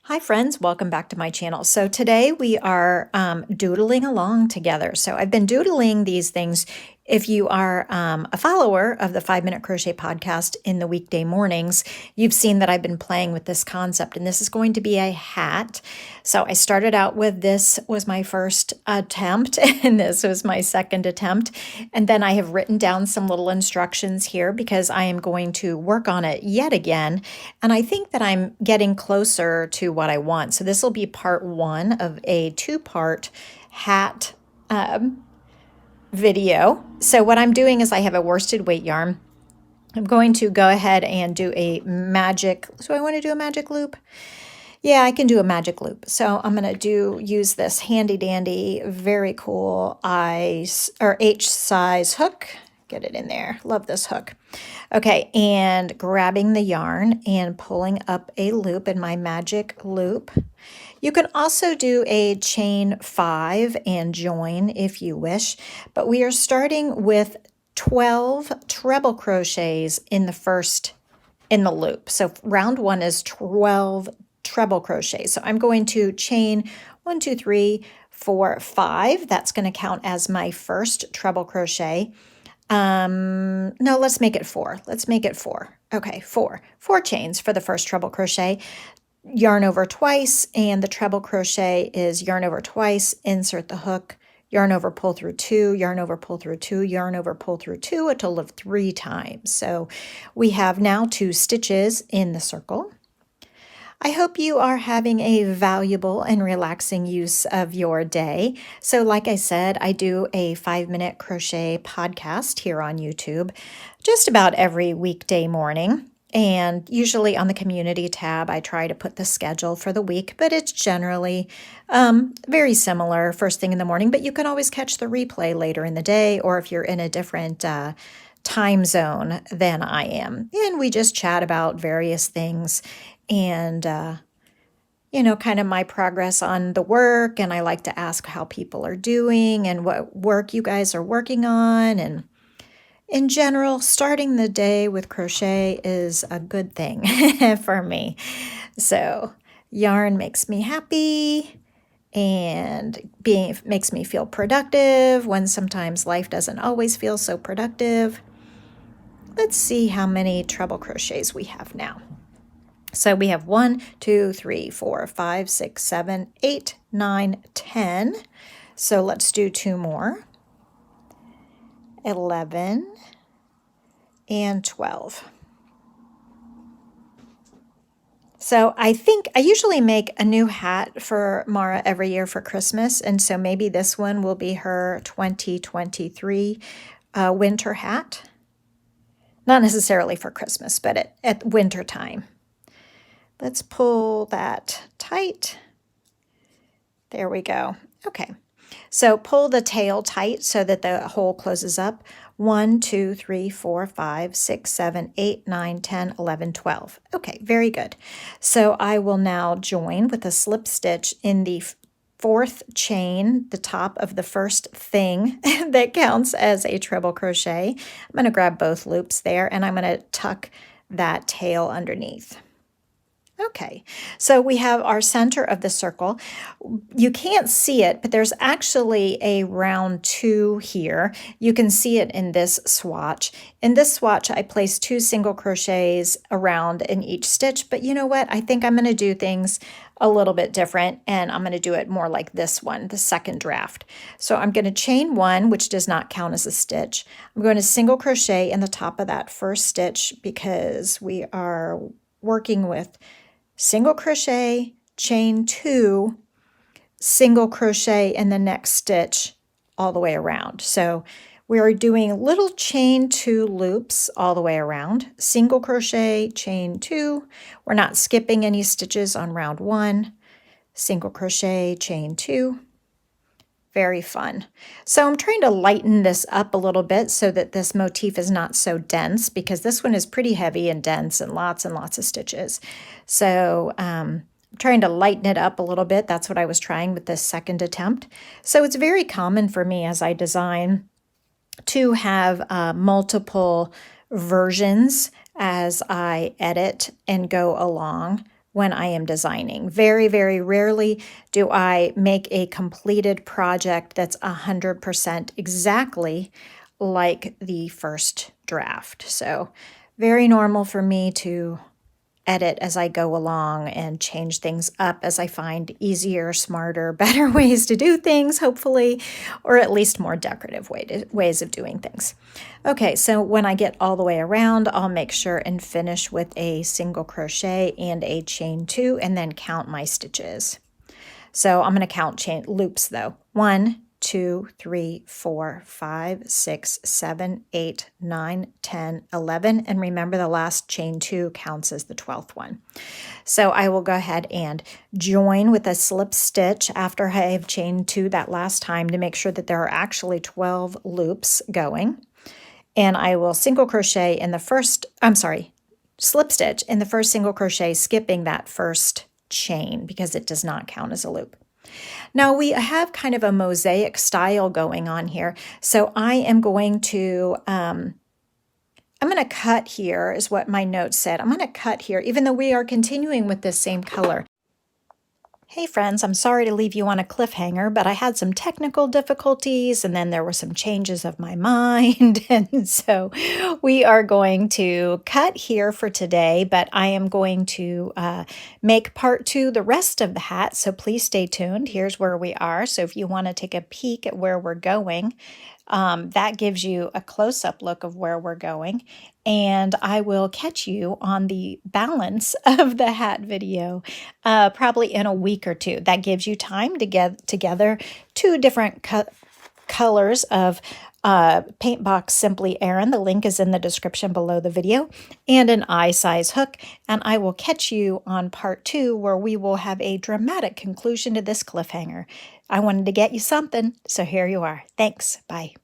Hi friends, welcome back to my channel. So today we are doodling along together. So I've been doodling these things. If you are a follower of the 5 Minute Crochet Podcast in the weekday mornings, you've seen that I've been playing with this concept, and this is going to be a hat. So I started out with this was my first attempt, and this was my second attempt. And then I have written down some little instructions here because I am going to work on it yet again. And I think that I'm getting closer to what I want. So this will be part one of a two-part hat video. So what I'm doing is I have a worsted weight yarn. I'm going to go ahead and do a magic. So I want to do a magic loop. Yeah, I can do a magic loop. So I'm going to use this handy dandy, very cool H size hook. Get it in there. Love this hook. Okay, and grabbing the yarn and pulling up a loop in my magic loop. You can also do a chain 5 and join if you wish, but we are starting with 12 treble crochets in the loop. So round 1 is 12 treble crochets. So I'm going to chain 1, 2, 3, 4, 5. That's going to count as my first treble crochet. No, let's make it 4. Let's make it 4. Okay, 4 chains for the first treble crochet. Yarn over twice, and the treble crochet is yarn over twice, insert the hook, yarn over, pull through 2, yarn over, pull through 2, yarn over, pull through 2, a total of 3 times. So we have now 2 stitches in the circle. I hope you are having a valuable and relaxing use of your day. So like I said, I do a 5-minute crochet podcast here on YouTube just about every weekday morning. And usually on the community tab, I try to put the schedule for the week, but it's generally very similar first thing in the morning. But you can always catch the replay later in the day, or if you're in a different time zone than I am. And we just chat about various things and, kind of my progress on the work. And I like to ask how people are doing and what work you guys are working on. And in general, starting the day with crochet is a good thing for me. So yarn makes me happy and makes me feel productive when sometimes life doesn't always feel so productive. Let's see how many treble crochets we have now. So we have 1, 2, 3, 4, 5, 6, 7, 8, 9, 10. So let's do 2 more. 11 and 12. So I think I usually make a new hat for Mara every year for Christmas, and so maybe this one will be her 2023 winter hat. Not necessarily for Christmas, but at winter time. Let's pull that tight. There we go. Okay. So pull the tail tight so that the hole closes up. 1, 2, 3, 4, 5, 6, 7, 8, 9, 10, 11, 12. Okay, very good. So I will now join with a slip stitch in the 4th chain, the top of the first thing that counts as a treble crochet. I'm going to grab both loops there, and I'm going to tuck that tail underneath. Okay, so we have our center of the circle. You can't see it, but there's actually a round 2 here. You can see it in this swatch. In this swatch, I placed 2 single crochets around in each stitch, but you know what? I think I'm going to do things a little bit different, and I'm going to do it more like this one, the second draft. So I'm going to chain 1, which does not count as a stitch. I'm going to single crochet in the top of that first stitch because we are working with single crochet, chain 2, single crochet in the next stitch all the way around. So we are doing little chain 2 loops all the way around, single crochet, chain 2. We're not skipping any stitches on round 1, single crochet, chain 2. Very fun. So I'm trying to lighten this up a little bit so that this motif is not so dense, because this one is pretty heavy and dense and lots of stitches. So I'm trying to lighten it up a little bit. That's what I was trying with this second attempt. So it's very common for me as I design to have multiple versions as I edit and go along when I am designing. Very, very rarely do I make a completed project that's 100% exactly like the first draft. So very normal for me to edit as I go along and change things up as I find easier, smarter, better ways to do things, hopefully, or at least more decorative ways of doing things. Okay, so when I get all the way around, I'll make sure and finish with a single crochet and a chain 2 and then count my stitches. So I'm going to count chain loops though. 1, 2, 3, 4, 5, 6, 7, 8, 9, 10, 11. And remember the last chain 2 counts as the 12th one. So I will go ahead and join with a slip stitch after I have chained 2 that last time to make sure that there are actually 12 loops going. And I will single crochet in the first, slip stitch in the first single crochet, skipping that first chain because it does not count as a loop. Now we have kind of a mosaic style going on here. So I am going to, I'm going to cut here is what my note said. I'm going to cut here, even though we are continuing with this same color. Hey friends, I'm sorry to leave you on a cliffhanger, but I had some technical difficulties and then there were some changes of my mind. And so we are going to cut here for today, but I am going to make part 2 the rest of the hat. So please stay tuned. Here's where we are. So if you want to take a peek at where we're going, that gives you a close-up look of where we're going. And I will catch you on the balance of the hat video probably in a week or 2. That gives you time to get together 2 different colors of Paint Box Simply Erin. The link is in the description below the video, and an eye size hook. And I will catch you on part 2 where we will have a dramatic conclusion to this cliffhanger. I wanted to get you something, so here you are. Thanks. Bye.